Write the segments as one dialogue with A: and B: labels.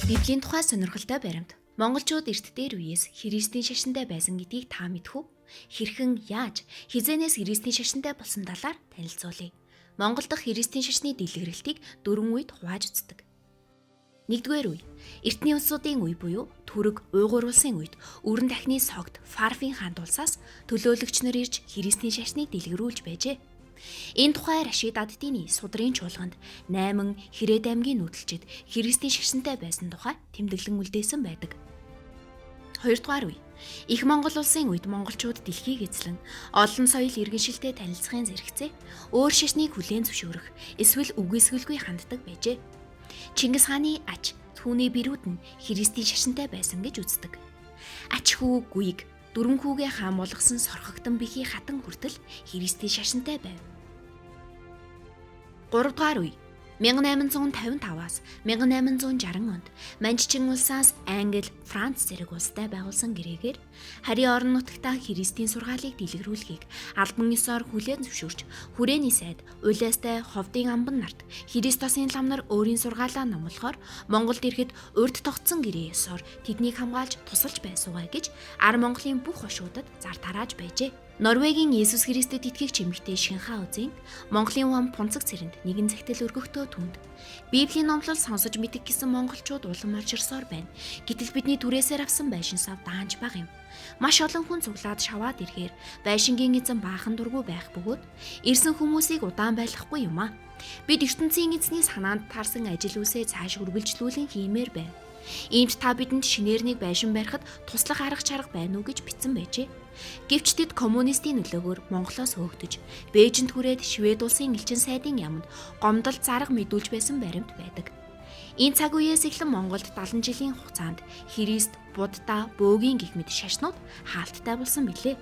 A: Библийн тухай сонирхолтой баримт. Монголчууд эрт дээр үеэс Христийн шашинтай байсан гэдгийг та мэдэх үү? Хэрхэн, яаж, хизээнээс Христийн шашинтай болсон талаар танилцуулъя. Монгол дахь Христийн шашны дэлгэрэлтийг 4 үед хувааж үздэг. 1-р үе. Эртний улсуудын үе буюу Түрэг, Уйгур улсын үед өрн дахны согд Фарфын хаан тулсаас төлөөлөгч нар ирж Христийн шашныг дэлгэрүүлж байжээ. Энэ тухай Рашид ад-Дины судрын чуулганд 8 Хэрэд аймгийн нүүдэлчид Христийн шашинтай байсан тухай тэмдэглэн үлдээсэн байдаг. 2-р үе. Их Монгол улсын үед монголчууд дэлхийг эзлэн олон соёл иргэншилтэд танилцахын зэрэгцээ өөр шашныг хүлээн зөвшөөрөх эсвэл үгүйсгэлгүй ханддаг байжээ. Чингис хааны ач түүний бэрүүд нь Христийн шашинтай байсан гэж үздэг. Ач хүү гүйг 4 хүүгээ хаан болгосон сорхогдсон бихий хатан хүртэл Христийн шашинтай байв. 3-р үе. 1855-аас 1860 онд Манччин улсаас Англи, Франц зэрэг улстай байгуулсан гэрээгээр харийн орон нутагта Христийн сургаалыг дэлгэрүүлэхийг албан ёсоор хүлээн зөвшөөрч хүрээний сайд, улиастай ховдын амбан нарт Христосын ламнар өөрийн сургаалаа номлохоор Монголд ирэхэд урьд тогтсон гэрээ ёсоор тэднийг хамгаалж тусалж байсугай гэж Ар Монголын бүх хошуудад зар тарааж байжээ. Норвегийн Есүс Христэд итгэгч эмэгтэй Шинхаа Үзийн Монголын вам Пунцэг цэрэнд нэгэн захидал өргөхдөө түнд Библийн номлол сонсож мэдэх гэсэн монголчууд улам олжирсоор байна. Гэтэл бидний түрээсээр авсан байшин сав даанч бага юм. Маш олон хүн цуглаад шаваад ирэхээр байшингийн эзэн баахан дургүй байх бөгөөд ирсэн хүмүүсийг удаан байлгахгүй юм а. Бид ертөнцийн эзний санаанд таарсан ажил үйлсээ цааш үргэлжлүүлэн хиймээр байна. Иймд та бидэнд шинээрнийг байшин барихад туслах арга чарга байна уу гэж бичсэн байжээ. Гэвч тэд коммунистийн нөлөөгөөр Монголоос хөөгдөж, Бээжинд хүрээд Швед улсын элчин сайдын яамд гомдол зарга мэдүүлж байсан баримт байдаг. Энэ цаг үеэс эхлэн Монголд 70 жилийн хугацаанд Христ, Будда, Бөөгийн гэх мэт шашнууд хаалттай болсон билээ.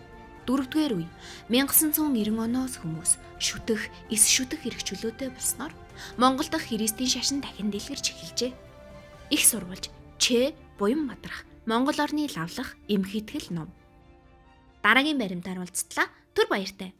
A: 4-р үе. 1990 оноос хүмүүс шүтэх, эс шүтэх эрх чөлөөтэй болсноор Монгол дахь Христийн шашин дахин дэлгэрч эхэлжээ. Их сурвалж, Ч. Буян мадрах, Монгол орны лавлах, эмх итгэл ном. Дараагийн баримтаар уулзтлаа. Түр баяртай.